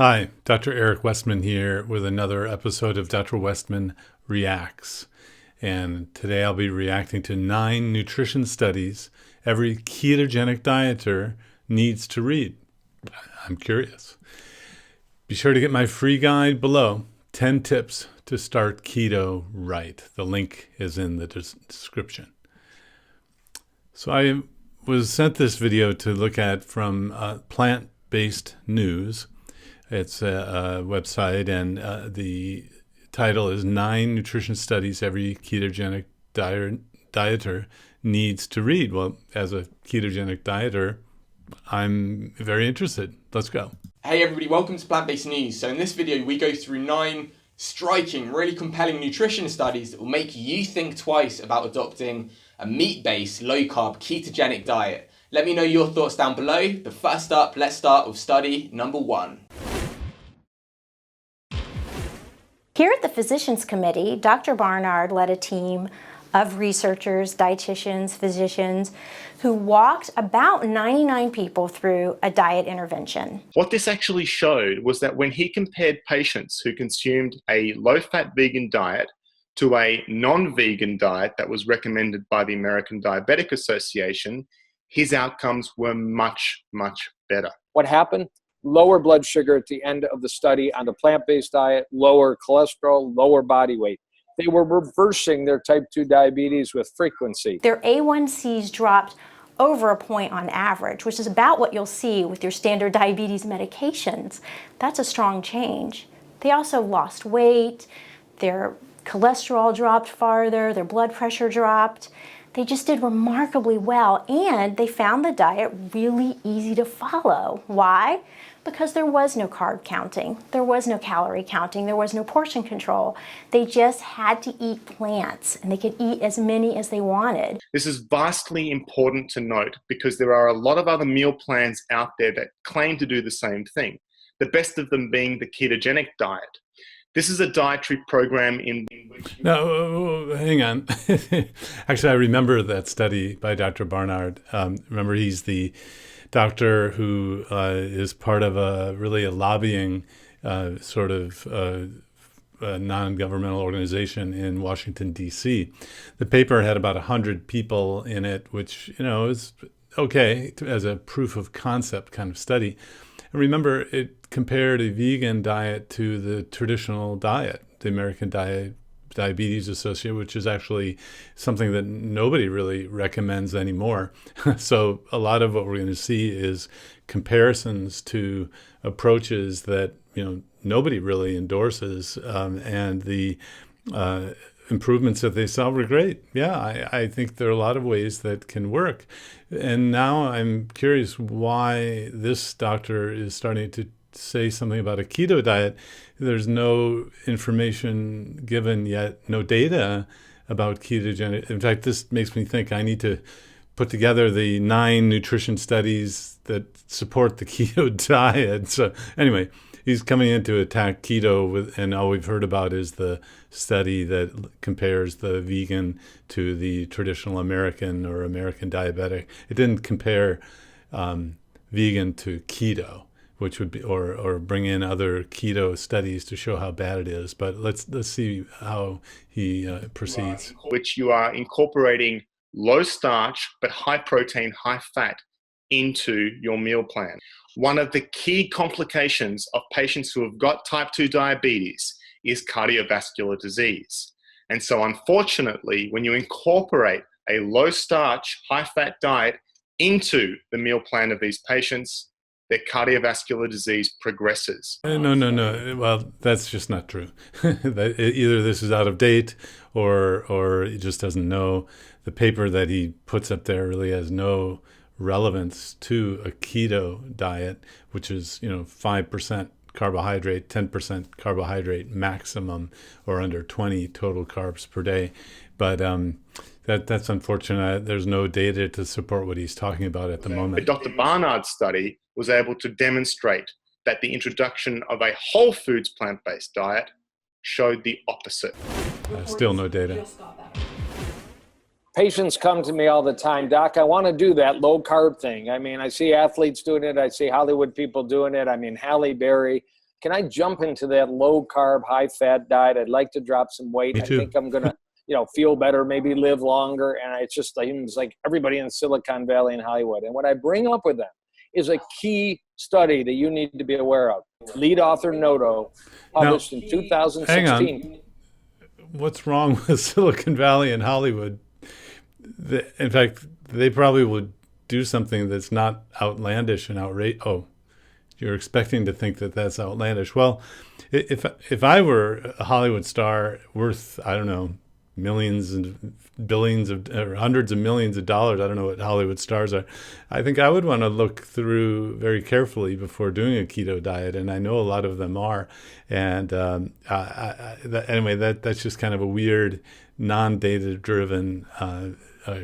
Hi, Dr. Eric Westman here with another episode of Dr. Westman Reacts. And today I'll be reacting to 9 nutrition studies every ketogenic dieter needs to read. I'm curious. Be sure to get my free guide below, 10 tips to start keto right. The link is in the description. So I was sent this video to look at from Plant-Based News. It's a website, and the title is 9 Nutrition Studies Every Ketogenic Dieter Needs to Read. Well, as a ketogenic dieter, I'm very interested. Let's go. Hey everybody, welcome to Plant-Based News. So in this video, we go through 9 striking, really compelling nutrition studies that will make you think twice about adopting a meat-based, low-carb, ketogenic diet. Let me know your thoughts down below, but first up, let's start with study number 1. Here at the Physicians Committee, Dr. Barnard led a team of researchers, dietitians, physicians, who walked about 99 people through a diet intervention. What this actually showed was that when he compared patients who consumed a low-fat vegan diet to a non-vegan diet that was recommended by the American Diabetic Association, his outcomes were much, much better. What happened? Lower blood sugar at the end of the study on the plant-based diet, lower cholesterol, lower body weight. They were reversing their type 2 diabetes with frequency. Their A1Cs dropped over a point on average, which is about what you'll see with your standard diabetes medications. That's a strong change. They also lost weight, their cholesterol dropped farther, their blood pressure dropped. They just did remarkably well, and they found the diet really easy to follow. Why? Because there was no carb counting, there was no calorie counting, there was no portion control. They just had to eat plants, and they could eat as many as they wanted. This is vastly important to note because there are a lot of other meal plans out there that claim to do the same thing, the best of them being the ketogenic diet. This is a dietary program in which... No, hang on. Actually, I remember that study by Dr. Barnard. Remember, he's the doctor who is part of a lobbying sort of non-governmental organization in Washington, D.C. The paper had about 100 people in it, which, is okay as a proof of concept kind of study. And remember, it compared a vegan diet to the traditional diet, the American Diabetes Association, which is actually something that nobody really recommends anymore. So a lot of what we're going to see is comparisons to approaches that nobody really endorses, and the improvements that they saw were great. Yeah, I think there are a lot of ways that can work. And now I'm curious why this doctor is starting to say something about a keto diet. There's no information given yet, no data about ketogenic. In fact, this makes me think I need to put together the 9 nutrition studies that support the keto diet. So anyway, he's coming in to attack keto and all we've heard about is the study that compares the vegan to the traditional American or American diabetic. It didn't compare vegan to keto, which would be, or bring in other keto studies to show how bad it is. But let's see how he proceeds. Which you are incorporating low starch but high protein, high fat into your meal plan. One of the key complications of patients who have got type 2 diabetes is cardiovascular disease. And so unfortunately, when you incorporate a low starch, high fat diet into the meal plan of these patients, their cardiovascular disease progresses. No. Well, that's just not true. Either this is out of date or he just doesn't know. The paper that he puts up there really has no relevance to a keto diet, which is 5% carbohydrate, 10% carbohydrate maximum, or under 20 total carbs per day. But that's unfortunate. There's no data to support what he's talking about at the moment. But Dr. Barnard's study was able to demonstrate that the introduction of a whole foods plant-based diet showed the opposite. Still no data. Patients come to me all the time, Doc, I want to do that low carb thing. I mean, I see athletes doing it. I see Hollywood people doing it. I mean, Halle Berry. can I jump into that low carb, high fat diet? I'd like to drop some weight. Me I too. think I'm going to, feel better, maybe live longer. And it's just like everybody in Silicon Valley and Hollywood. And what I bring up with them is a key study that you need to be aware of. Lead author Noto, published in 2016. Hang on. What's wrong with Silicon Valley and Hollywood? In fact, they probably would do something that's not outlandish and outrageous. Oh, you're expecting to think that that's outlandish. Well, if I were a Hollywood star worth, I don't know, millions and billions or hundreds of millions of dollars, I don't know what Hollywood stars are, I think I would want to look through very carefully before doing a keto diet, and I know a lot of them are. And anyway, that's just kind of a weird, non-data driven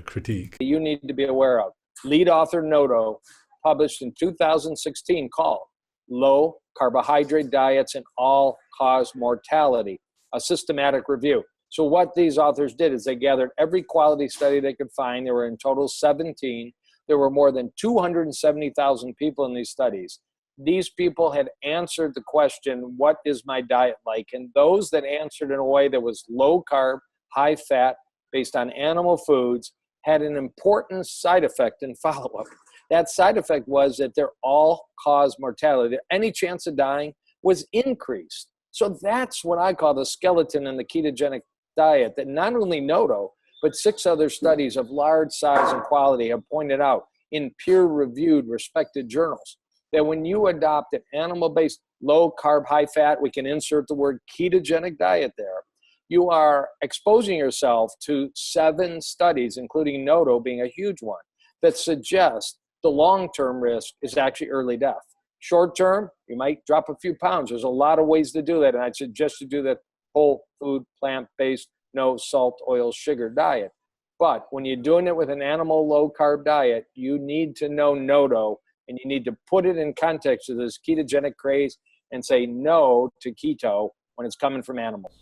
critique. You need to be aware of. Lead author Noto, published in 2016, called Low Carbohydrate Diets and All-Cause Mortality, a systematic review. So what these authors did is they gathered every quality study they could find. There were in total 17. There were more than 270,000 people in these studies. These people had answered the question, what is my diet like? And those that answered in a way that was low carb, high fat, based on animal foods, had an important side effect in follow-up. That side effect was that their all-cause mortality, any chance of dying, was increased. So that's what I call the skeleton in the ketogenic diet that not only Noto, but 6 other studies of large size and quality have pointed out in peer-reviewed, respected journals, that when you adopt an animal-based, low-carb, high-fat, we can insert the word ketogenic diet there, you are exposing yourself to 7 studies, including Noto being a huge one, that suggest the long-term risk is actually early death. Short-term, you might drop a few pounds. There's a lot of ways to do that, and I'd suggest you do that whole food, plant-based, no salt, oil, sugar diet. But when you're doing it with an animal low-carb diet, you need to know Noto, and you need to put it in context of this ketogenic craze and say no to keto when it's coming from animals.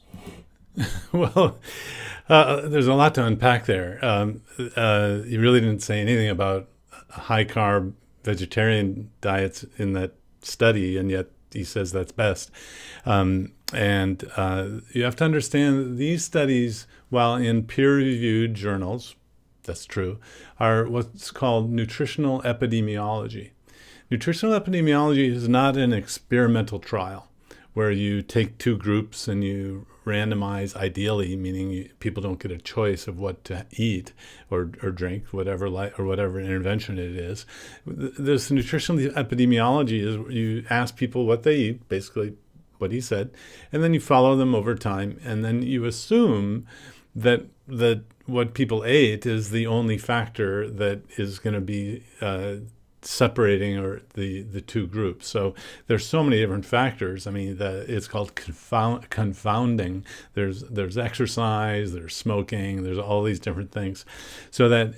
Well, there's a lot to unpack there. You really didn't say anything about high-carb vegetarian diets in that study, and yet he says that's best. And you have to understand these studies, while in peer-reviewed journals, that's true, are what's called nutritional epidemiology. Nutritional epidemiology is not an experimental trial where you take 2 groups and you randomize ideally, meaning people don't get a choice of what to eat or drink, whatever intervention it is. This nutritional epidemiology is you ask people what they eat, basically what he said, and then you follow them over time, and then you assume that what people ate is the only factor that is going to be separating or the 2 groups. So there's so many different factors. I mean, it's called confounding. There's exercise, there's smoking, there's all these different things. So that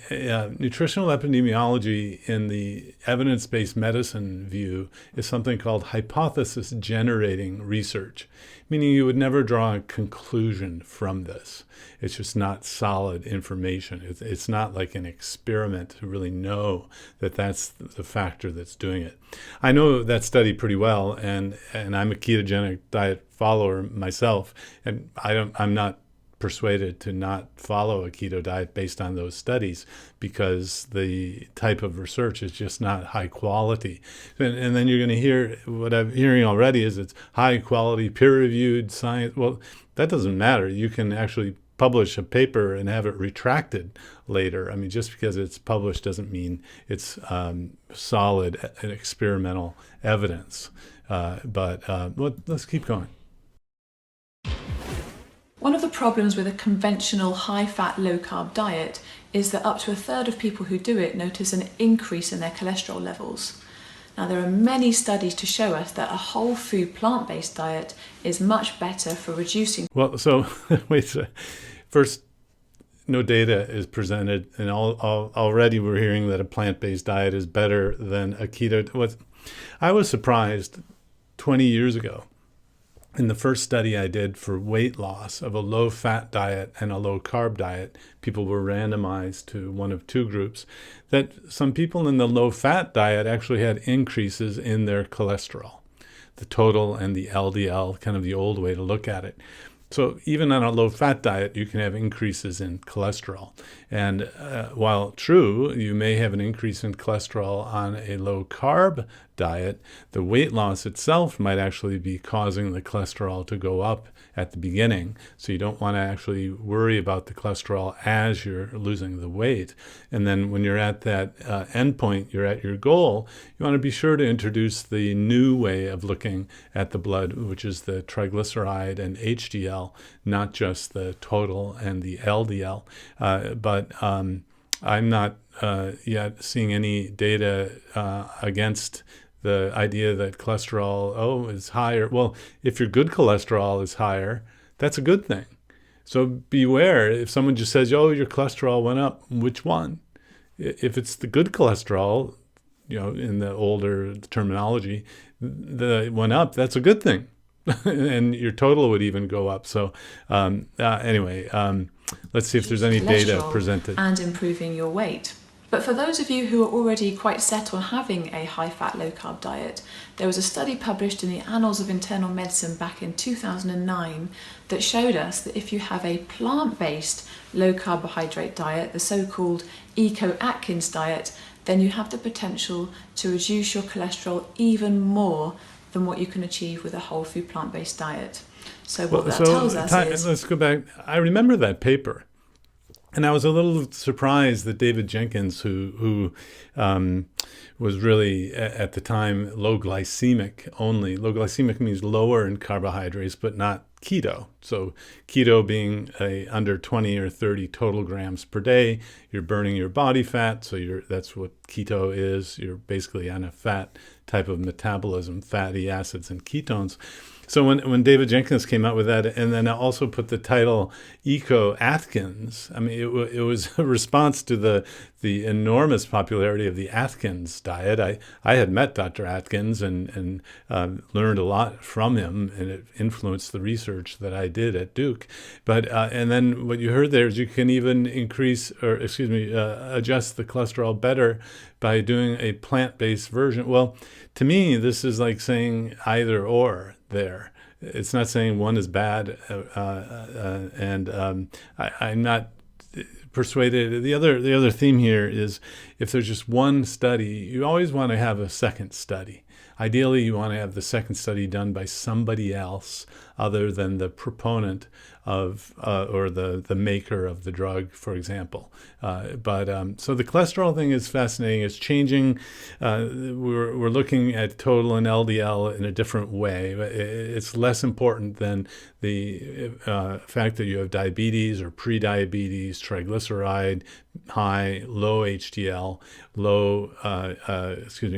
nutritional epidemiology in the evidence-based medicine view is something called hypothesis generating research, meaning you would never draw a conclusion from this. It's just not solid information. It's not like an experiment to really know that that's the factor that's doing it. I know that study pretty well, and I'm a ketogenic diet follower myself, and I'm not persuaded to not follow a keto diet based on those studies because the type of research is just not high quality. And then you're going to hear what I'm hearing already is it's high quality, peer-reviewed science. Well, that doesn't matter. You can actually publish a paper and have it retracted later. I mean, just because it's published doesn't mean it's solid experimental evidence. But let's keep going. One of the problems with a conventional high-fat, low-carb diet is that up to 1/3 of people who do it notice an increase in their cholesterol levels. Now, there are many studies to show us that a whole food plant-based diet is much better for reducing. Well, so wait, first, no data is presented, and already we're hearing that a plant-based diet is better than a keto. I was surprised 20 years ago in the first study I did for weight loss of a low-fat diet and a low-carb diet. People were randomized to one of 2 groups, that some people in the low-fat diet actually had increases in their cholesterol. the total and the LDL, kind of the old way to look at it. So even on a low-fat diet, you can have increases in cholesterol. And while true, you may have an increase in cholesterol on a low-carb diet, the weight loss itself might actually be causing the cholesterol to go up at the beginning. So you don't want to actually worry about the cholesterol as you're losing the weight. And then when you're at that end point, you're at your goal, you want to be sure to introduce the new way of looking at the blood, which is the triglyceride and HDL, not just the total and the LDL. But I'm not yet seeing any data against the idea that cholesterol, is higher. Well, if your good cholesterol is higher, that's a good thing. So beware if someone just says, your cholesterol went up, which one? If it's the good cholesterol, in the older terminology, that went up, that's a good thing. And your total would even go up. So anyway, let's see if there's any data presented. And improving your weight. But for those of you who are already quite set on having a high-fat, low-carb diet, there was a study published in the Annals of Internal Medicine back in 2009 that showed us that if you have a plant-based low-carbohydrate diet, the so-called eco-atkins diet, then you have the potential to reduce your cholesterol even more than what you can achieve with a whole food plant-based diet. So what that tells us is... Let's go back. I remember that paper. And I was a little surprised that David Jenkins, who was really at the time low glycemic only. Low glycemic means lower in carbohydrates, but not keto. So keto being under 20 or 30 total grams per day, you're burning your body fat. So that's what keto is. You're basically on a fat type of metabolism, fatty acids and ketones. So when David Jenkins came out with that, and then also put the title eco-Atkins, I mean, it was a response to the enormous popularity of the Atkins diet. I had met Dr. Atkins and learned a lot from him, and it influenced the research that I did at Duke. But and then what you heard there is you can even adjust the cholesterol better by doing a plant-based version. Well, to me, this is like saying either or there. It's not saying one is bad, and I'm not persuaded. The other theme here is if there's just one study, you always want to have a second study. Ideally, you want to have the second study done by somebody else other than the proponent of or the maker of the drug, for example. So the cholesterol thing is fascinating. It's changing. We're looking at total and LDL in a different way. It's less important than the fact that you have diabetes or pre-diabetes, triglyceride high, low HDL,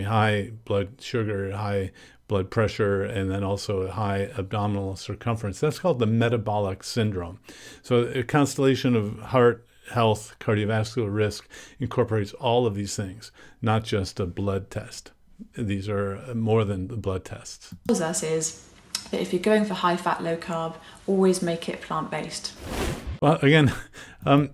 high blood sugar, high blood pressure, and then also a high abdominal circumference. That's called the metabolic syndrome. So a constellation of heart health, cardiovascular risk incorporates all of these things, not just a blood test. These are more than the blood tests. What tells us is that if you're going for high fat, low carb, always make it plant-based. Well, again, I'm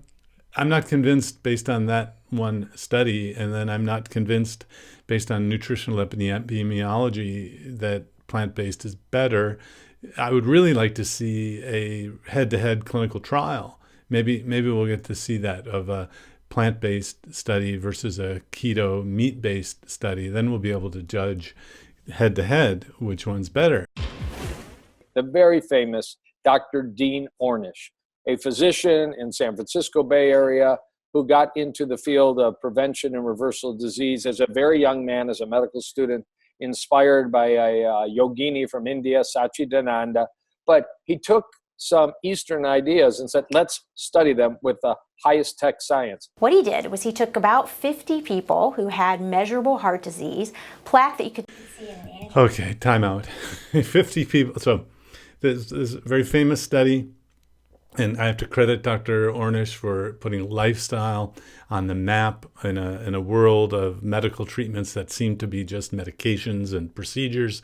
not convinced based on that one study, and then I'm not convinced based on nutritional epidemiology that plant-based is better. I would really like to see a head-to-head clinical trial. Maybe we'll get to see that of a plant-based study versus a keto meat-based study. Then we'll be able to judge head-to-head which one's better. The very famous Dr. Dean Ornish, a physician in San Francisco Bay Area who got into the field of prevention and reversal of disease as a very young man, as a medical student, inspired by a yogini from India, Satchidananda. But he took some Eastern ideas and said, let's study them with the highest tech science. What he did was he took about 50 people who had measurable heart disease, plaque that you could see in an angiogram. Okay, time out. 50 people. So there's a very famous study, and I have to credit Dr. Ornish for putting lifestyle on the map in a world of medical treatments that seem to be just medications and procedures.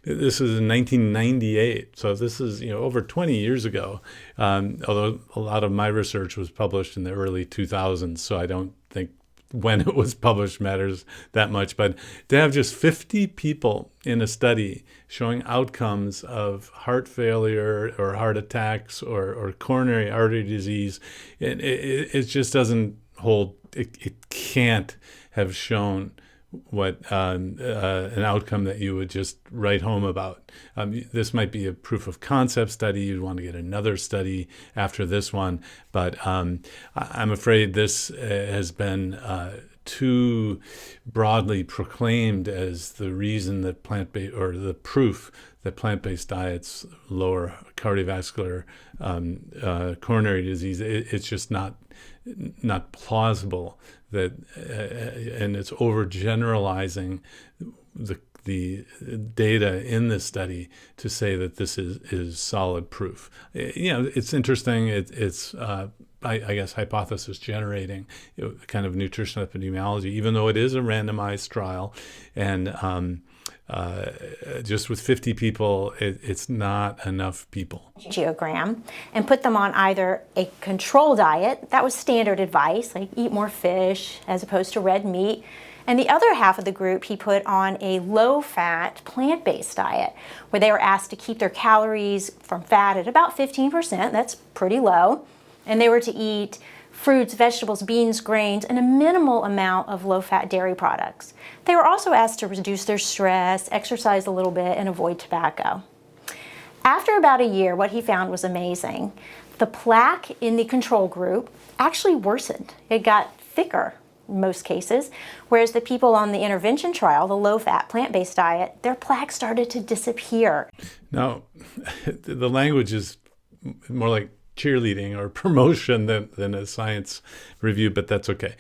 This is in 1998, so this is over 20 years ago. Although a lot of my research was published in the early 2000s, so I don't think when it was published matters that much. But to have just 50 people in a study showing outcomes of heart failure or heart attacks or coronary artery disease, it just doesn't hold. It can't have shown what an outcome that you would just write home about. This might be a proof of concept study. You'd want to get another study after this one, but I'm afraid this has been too broadly proclaimed as the reason that plant-based, or the proof that plant-based diets lower cardiovascular coronary disease. It's just not plausible that, and it's overgeneralizing the data in this study to say that this is solid proof. It's interesting. It's I guess hypothesis generating, kind of nutritional epidemiology, even though it is a randomized trial, and just with 50 people, it's not enough people. Angiogram, and put them on either a control diet, that was standard advice, like eat more fish as opposed to red meat, and the other half of the group he put on a low-fat plant-based diet, where they were asked to keep their calories from fat at about 15%, that's pretty low, and they were to eat fruits, vegetables, beans, grains, and a minimal amount of low-fat dairy products. They were also asked to reduce their stress, exercise a little bit, and avoid tobacco. After about a year, what he found was amazing. The plaque in the control group actually worsened. It got thicker in most cases, whereas the people on the intervention trial, the low-fat plant-based diet, their plaque started to disappear. Now, the language is more like cheerleading or promotion than a science review, but that's okay.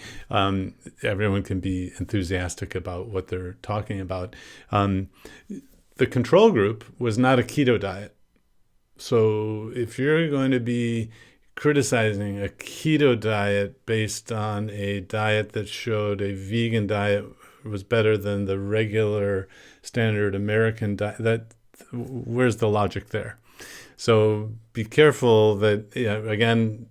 Everyone can be enthusiastic about what they're talking about. The control group was not a keto diet. So if you're going to be criticizing a keto diet based on a diet that showed a vegan diet was better than the regular standard American diet, where's the logic there? So be careful that, again,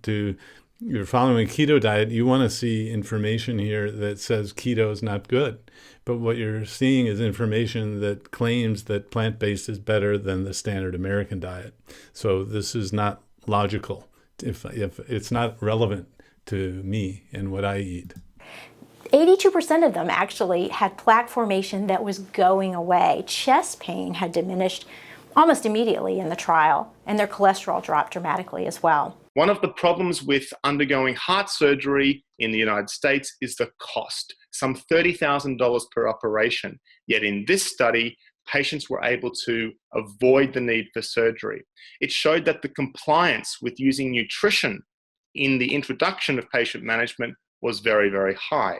you're following a keto diet, you want to see information here that says keto is not good. But what you're seeing is information that claims that plant-based is better than the standard American diet. So this is not logical if it's not relevant to me and what I eat. 82% of them actually had plaque formation that was going away. Chest pain had diminished almost immediately in the trial, and their cholesterol dropped dramatically as well. One of the problems with undergoing heart surgery in the United States is the cost, some $30,000 per operation. Yet in this study, patients were able to avoid the need for surgery. It showed that the compliance with using nutrition in the introduction of patient management was very, very high.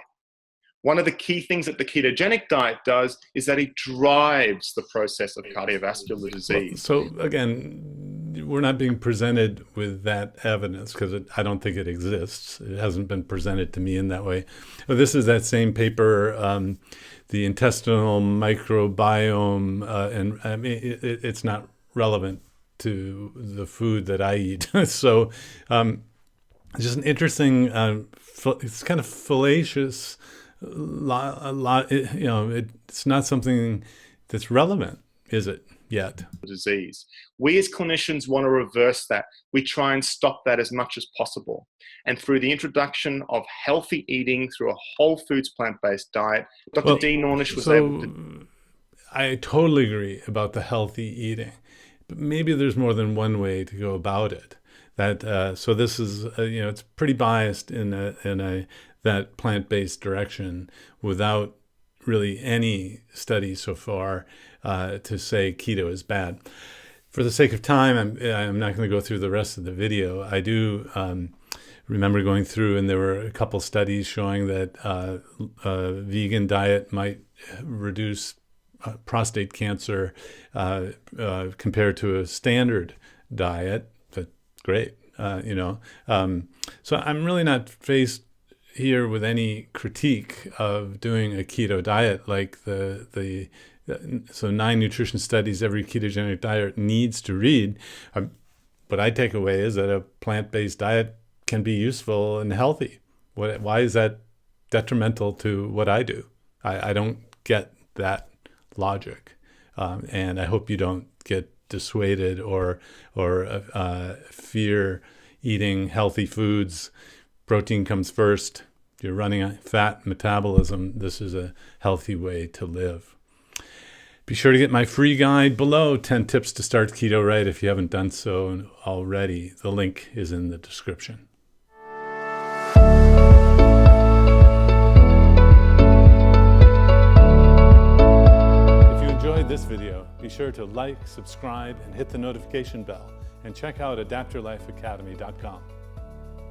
One of the key things that the ketogenic diet does is that it drives the process of cardiovascular disease. So again, we're not being presented with that evidence because I don't think it exists. It hasn't been presented to me in that way. But this is that same paper, the intestinal microbiome, and I mean, it's not relevant to the food that I eat. So it's just an interesting, it's kind of fallacious. It's not something that's relevant, is it, yet? Disease. We as clinicians want to reverse that. We try and stop that as much as possible. And through the introduction of healthy eating through a whole foods plant-based diet, Dr. Dean Ornish was able to... I totally agree about the healthy eating, but maybe there's more than one way to go about it. So this is, it's pretty biased in that plant-based direction without really any study so far to say keto is bad. For the sake of time, I'm not going to go through the rest of the video. I do remember going through, and there were a couple studies showing that a vegan diet might reduce prostate cancer compared to a standard diet. But great, So I'm really not faced here with any critique of doing a keto diet, like so 9 nutrition studies every ketogenic diet needs to read. What I take away is that a plant-based diet can be useful and healthy. Why is that detrimental to what I do. I don't get that logic. And I hope you don't get dissuaded or fear eating healthy foods. Protein comes first. You're running a fat metabolism. This is a healthy way to live. Be sure to get my free guide below, 10 tips to start keto right, if you haven't done so already. The link is in the description. If you enjoyed this video, be sure to like, subscribe, and hit the notification bell. And check out adaptyourlifeacademy.com.